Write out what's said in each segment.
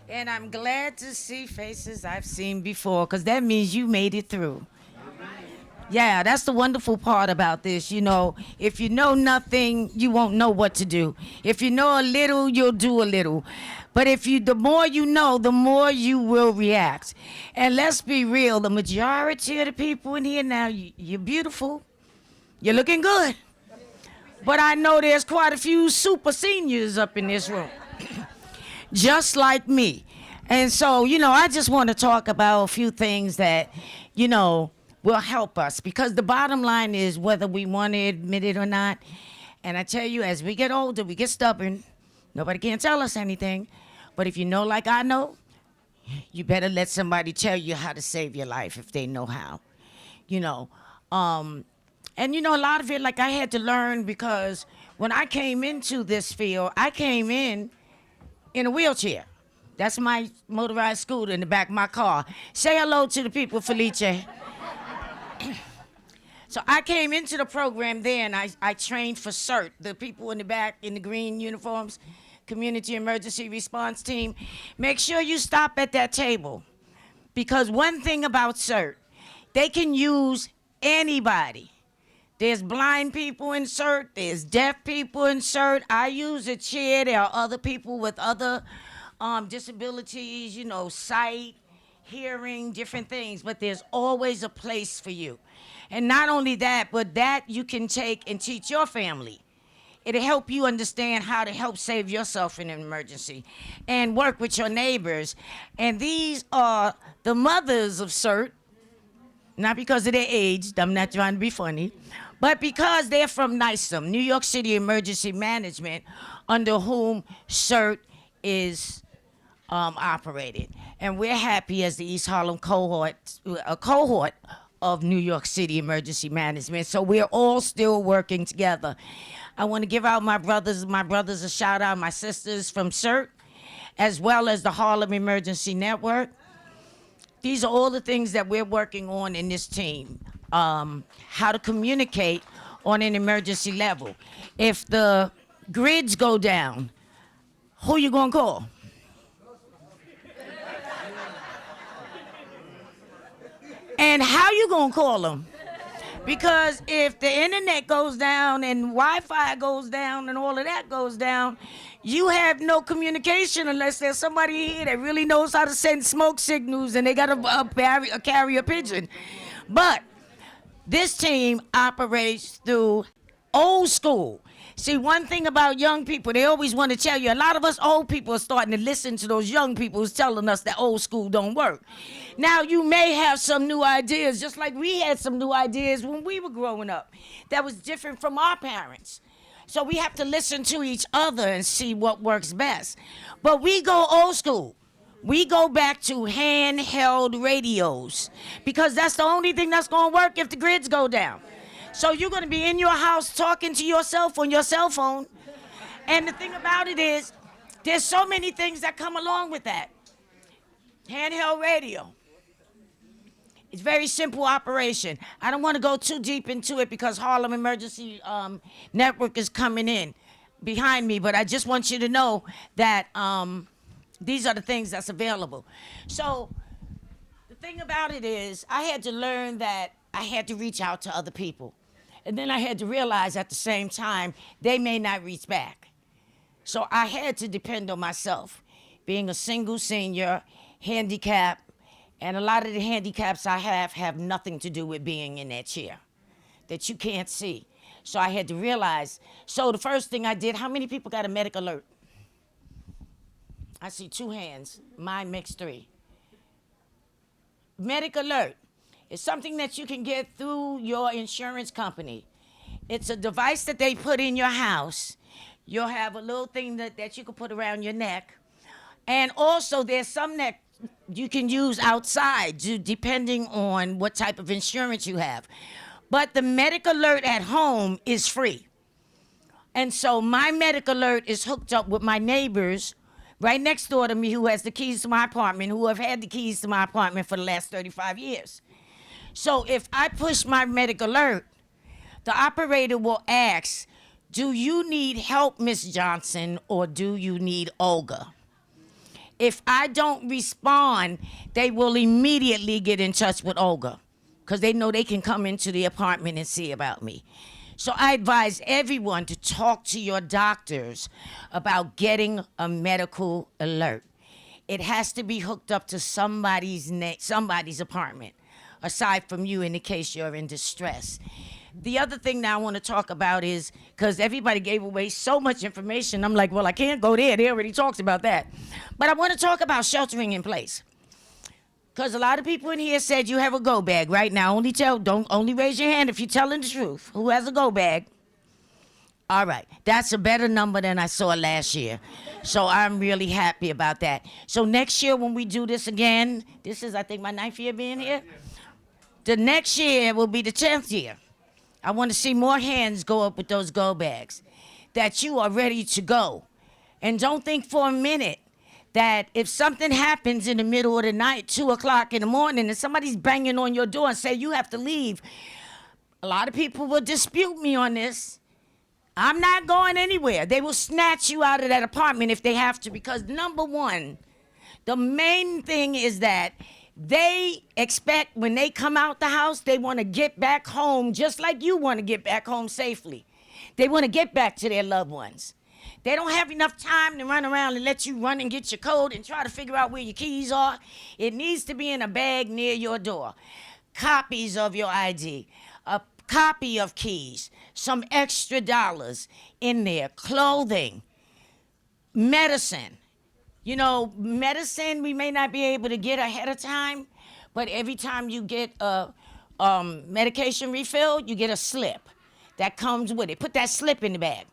And I'm glad to see faces I've seen before, because that means you made it through. Yeah, that's the wonderful part about this. You know, if you know nothing, you won't know what to do. If you know a little, you'll do a little. But the more you know, the more you will react. And let's be real, the majority of the people in here now, you're beautiful, you're looking good. But I know there's quite a few super seniors up in this room, just like me. And so, I just want to talk about a few things that, you know, will help us, because the bottom line is whether we want to admit it or not. And I tell you, as we get older, we get stubborn. Nobody can tell us anything. But if you know, like I know, you better let somebody tell you how to save your life if they know how. You know, um, and a lot of it, like I had to learn, because when I came into this field, I came in a wheelchair. That's my motorized scooter in the back of my car. Say hello to the people, Felice. So I came into the program there, and I trained for CERT, the people in the back in the green uniforms, Community Emergency Response Team. Make sure you stop at that table, because one thing about CERT, they can use anybody. There's blind people in CERT, there's deaf people in CERT. I use a chair. There are other people with other disabilities, sight, hearing, different things, but there's always a place for you. And not only that, but that you can take and teach your family. It'll help you understand how to help save yourself in an emergency and work with your neighbors. And these are the mothers of CERT, not because of their age, I'm not trying to be funny, but because they're from NYSEM, New York City Emergency Management, under whom CERT is operated. And we're happy as the East Harlem cohort, a cohort of New York City Emergency Management. So we're all still working together. I want to give out my brothers a shout out, my sisters from CERT, as well as the Harlem Emergency Network. These are all the things that we're working on in this team. How to communicate on an emergency level. If the grids go down, who you gonna call? And how you gonna call them? Because if the internet goes down and Wi-Fi goes down and all of that goes down, you have no communication unless there's somebody here that really knows how to send smoke signals and they got a carrier pigeon. But this team operates through old school. See, one thing about young people, they always want to tell you, a lot of us old people are starting to listen to those young people who's telling us that old school don't work. Now, you may have some new ideas, just like we had some new ideas when we were growing up that was different from our parents. So we have to listen to each other and see what works best. But we go old school. We go back to handheld radios, because that's the only thing that's going to work if the grids go down. So you're going to be in your house talking to yourself on your cell phone. And the thing about it is, there's so many things that come along with that. Handheld radio. It's very simple operation. I don't want to go too deep into it because Harlem Emergency Network is coming in behind me, but I just want you to know that these are the things that's available. So the thing about it is, I had to learn that I had to reach out to other people. And then I had to realize at the same time, they may not reach back. So I had to depend on myself. Being a single senior, handicapped, and a lot of the handicaps I have nothing to do with being in that chair that you can't see. So I had to realize. So the first thing I did, how many people got a medic alert? I see 2 hands. Mine makes 3. Medic alert. It's something that you can get through your insurance company. It's a device that they put in your house. You'll have a little thing that you can put around your neck. And also there's some that you can use outside, depending on what type of insurance you have. But the medic alert at home is free. And so my medic alert is hooked up with my neighbors right next door to me who has the keys to my apartment, who have had the keys to my apartment for the last 35 years. So if I push my medic alert, the operator will ask, do you need help, Miss Johnson, or do you need Olga? If I don't respond, they will immediately get in touch with Olga because they know they can come into the apartment and see about me. So I advise everyone to talk to your doctors about getting a medical alert. It has to be hooked up to somebody's apartment, aside from you in the case you're in distress. The other thing that I want to talk about is, because everybody gave away so much information, I'm like, well, I can't go there. They already talked about that. But I want to talk about sheltering in place. Because a lot of people in here said you have a go bag right now. Only raise your hand if you're telling the truth. Who has a go bag? All right, that's a better number than I saw last year. So I'm really happy about that. So next year when we do this again, this is, I think, my 9th year being here. The next year will be the 10th year. I want to see more hands go up with those go bags, that you are ready to go. And don't think for a minute that if something happens in the middle of the night, 2 o'clock in the morning, and somebody's banging on your door and say you have to leave, a lot of people will dispute me on this. I'm not going anywhere. They will snatch you out of that apartment if they have to, because number one, the main thing is that they expect when they come out the house, they want to get back home just like you want to get back home safely. They want to get back to their loved ones. They don't have enough time to run around and let you run and get your code and try to figure out where your keys are. It needs to be in a bag near your door. Copies of your ID, a copy of keys, some extra dollars in there, clothing, medicine. You know, medicine we may not be able to get ahead of time, but every time you get a medication refill, you get a slip that comes with it. Put that slip in the bag.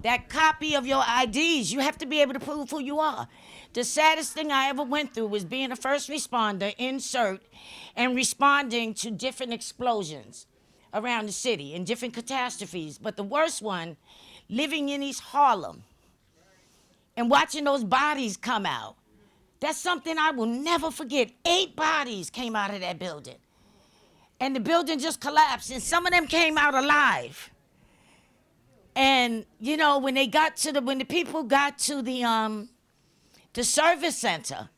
That copy of your IDs, you have to be able to prove who you are. The saddest thing I ever went through was being a first responder in CERT and responding to different explosions around the city and different catastrophes. But the worst one, living in East Harlem and watching those bodies come out. That's something I will never forget. 8 bodies came out of that building. And the building just collapsed, and some of them came out alive. And, you know, when the people got to the service center,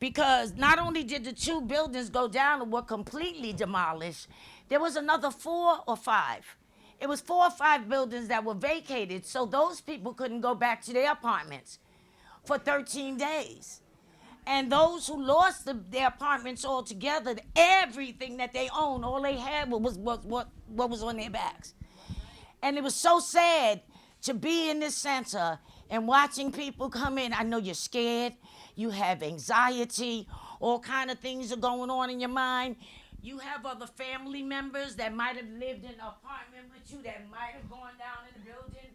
because not only did the 2 buildings go down and were completely demolished, there was another 4 or 5. It was 4 or 5 buildings that were vacated, so those people couldn't go back to their apartments for 13 days. And those who lost their apartments altogether, everything that they owned, all they had was what was on their backs. And it was so sad to be in this center and watching people come in. I know you're scared, you have anxiety, all kind of things are going on in your mind. You have other family members that might have lived in an apartment with you that might have gone down in the building.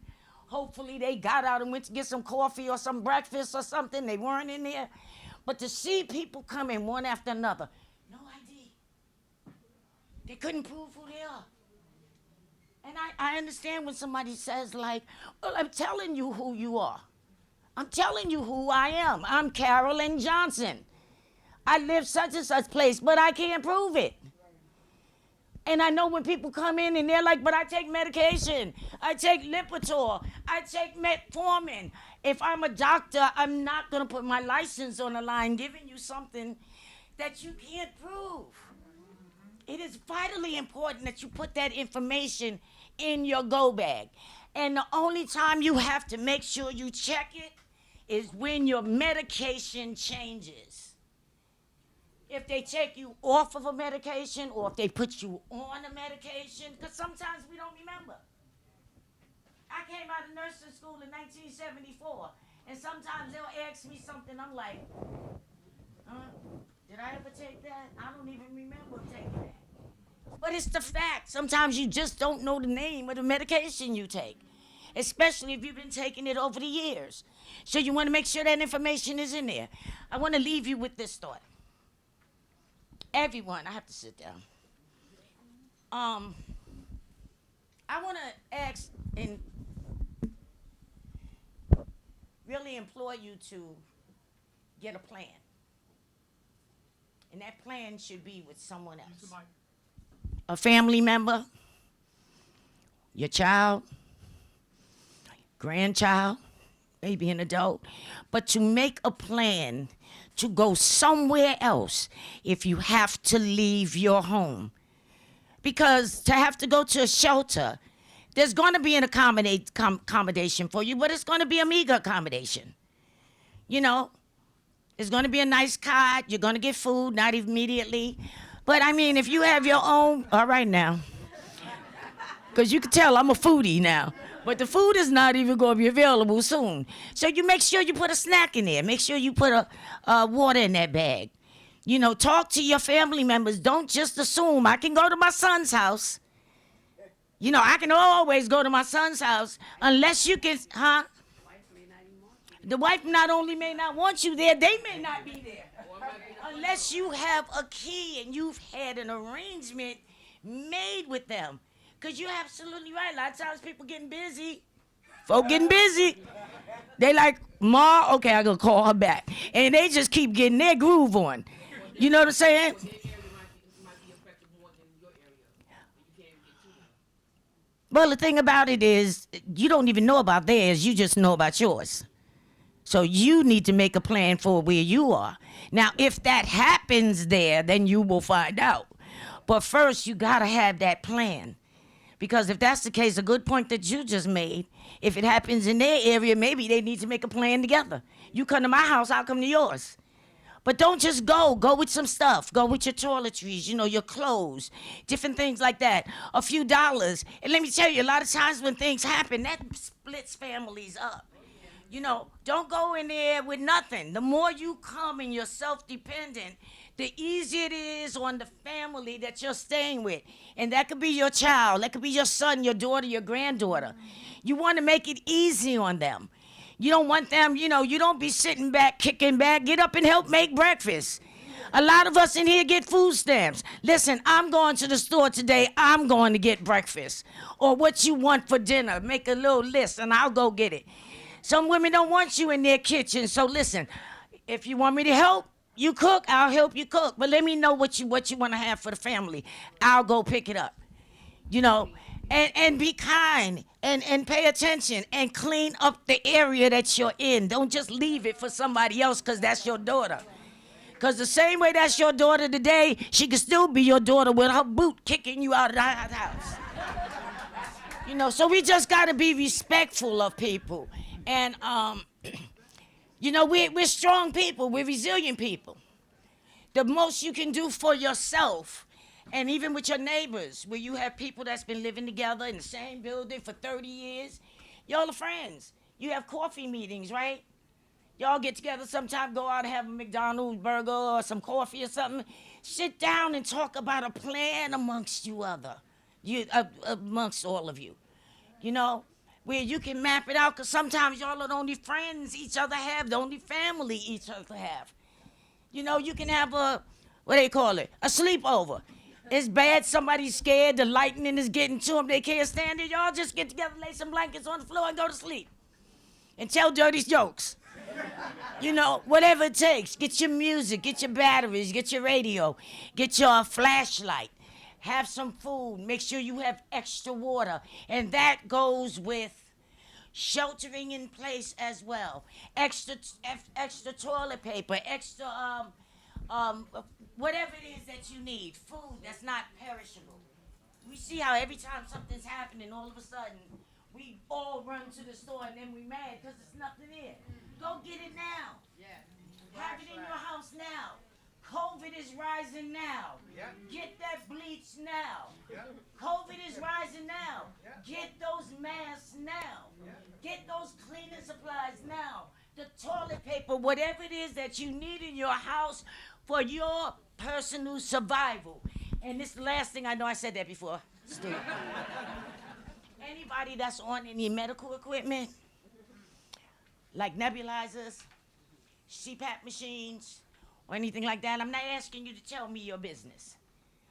Hopefully they got out and went to get some coffee or some breakfast or something. They weren't in there. But to see people come in one after another, no ID. They couldn't prove who they are. And I understand when somebody says like, well, I'm telling you who you are. I'm telling you who I am. I'm Carolyn Johnson. I live such and such place, but I can't prove it. And I know when people come in and they're like, but I take medication. I take Lipitor. I take metformin. If I'm a doctor, I'm not going to put my license on the line giving you something that you can't prove. It is vitally important that you put that information in your go bag. And the only time you have to make sure you check it is when your medication changes. If they take you off of a medication or if they put you on a medication, because sometimes we don't remember. I came out of nursing school in 1974, and sometimes they'll ask me something, I'm like, did I ever take that? I don't even remember taking that. But it's the fact. Sometimes you just don't know the name of the medication you take, especially if you've been taking it over the years. So you want to make sure that information is in there. I want to leave you with this thought. Everyone, I have to sit down. I want to ask and really implore you to get a plan. And that plan should be with someone else. A family member, your child, grandchild, maybe an adult, but to make a plan to go somewhere else if you have to leave your home. Because to have to go to a shelter, there's going to be an accommodation for you, but it's going to be a meager accommodation. You know, it's going to be a nice cot. You're going to get food, not immediately. But I mean, if you have your own, all right now, because you can tell I'm a foodie now. But the food is not even going to be available soon. So you make sure you put a snack in there. Make sure you put a water in that bag. You know, talk to your family members. Don't just assume I can go to my son's house. You know, I can always go to my son's house unless you can, huh? The wife not only may not want you there, they may not be there. Unless you have a key and you've had an arrangement made with them. Because you're absolutely right. A lot of times people getting busy. Folk getting busy. They like, Ma, okay, I gotta call her back. And they just keep getting their groove on. You know what I'm saying? Well, the thing about it is, you don't even know about theirs. You just know about yours. So you need to make a plan for where you are. Now, if that happens there, then you will find out. But first, you gotta have that plan. Because if that's the case, a good point that you just made, if it happens in their area, maybe they need to make a plan together. You come to my house, I'll come to yours. But don't just go. Go with some stuff. Go with your toiletries, you know, your clothes, different things like that. A few dollars. And let me tell you, a lot of times when things happen, that splits families up. You know, don't go in there with nothing. The more you come and you're self-dependent, the easier it is on the family that you're staying with. And that could be your child. That could be your son, your daughter, your granddaughter. You want to make it easy on them. You don't want them, you know, you don't be sitting back, kicking back. Get up and help make breakfast. A lot of us in here get food stamps. Listen, I'm going to the store today. I'm going to get breakfast. Or what you want for dinner. Make a little list and I'll go get it. Some women don't want you in their kitchen. So listen, if you want me to help, you cook, I'll help you cook. But let me know what you want to have for the family. I'll go pick it up. You know, and be kind and pay attention and clean up the area that you're in. Don't just leave it for somebody else because that's your daughter. Because the same way that's your daughter today, she can still be your daughter with her boot kicking you out of the house. You know, so we just got to be respectful of people. And, you know, we're strong people. We're resilient people. The most you can do for yourself, and even with your neighbors, where you have people that's been living together in the same building for 30 years, y'all are friends. You have coffee meetings, right? Y'all get together sometime, go out and have a McDonald's burger or some coffee or something. Sit down and talk about a plan amongst amongst all of you. You know? Where you can map it out, because sometimes y'all are the only friends each other have, the only family each other have. You know, you can have a sleepover. It's bad, somebody's scared, the lightning is getting to them, they can't stand it. Y'all just get together, lay some blankets on the floor and go to sleep. And tell dirty jokes. You know, whatever it takes. Get your music, get your batteries, get your radio, get your flashlight. Have some food. Make sure you have extra water. And that goes with sheltering in place as well. Extra toilet paper, extra, whatever it is that you need. Food that's not perishable. We see how every time something's happening, all of a sudden, we all run to the store and then we mad because there's nothing there. Go get it now. Yeah. Have it in your house now. COVID is rising now. Yeah. Get that bleach now. Yeah. COVID is rising now. Yeah. Get those masks now. Yeah. Get those cleaning supplies now. The toilet paper, whatever it is that you need in your house for your personal survival. And this is the last thing, I know I said that before. Anybody that's on any medical equipment, like nebulizers, CPAP machines, or anything like that, I'm not asking you to tell me your business.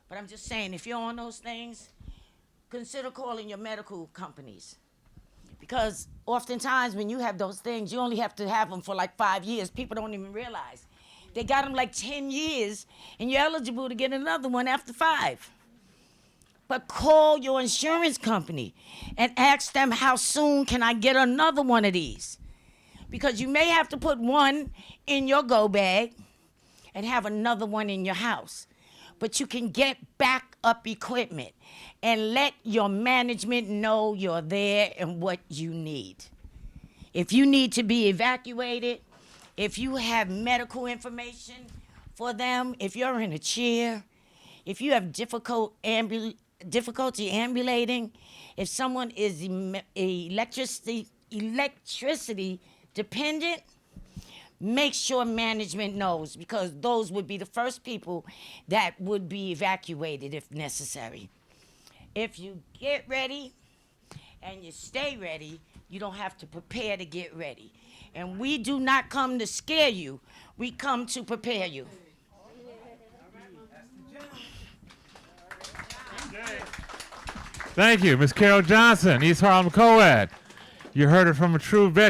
But I'm just saying, if you're on those things, consider calling your medical companies. Because oftentimes when you have those things, you only have to have them for like 5 years. People don't even realize. They got them like 10 years, and you're eligible to get another one after 5. But call your insurance company and ask them, how soon can I get another one of these? because you may have to put one in your go bag and have another one in your house. But you can get backup equipment and let your management know you're there and what you need. If you need to be evacuated, if you have medical information for them, if you're in a chair, if you have difficulty ambulating, if someone is electricity dependent, make sure management knows, because those would be the first people that would be evacuated if necessary. If you get ready and you stay ready, you don't have to prepare to get ready. And we do not come to scare you. We come to prepare you. Thank you, Ms. Carol Johnson, East Harlem COAD. You heard it from a true veteran.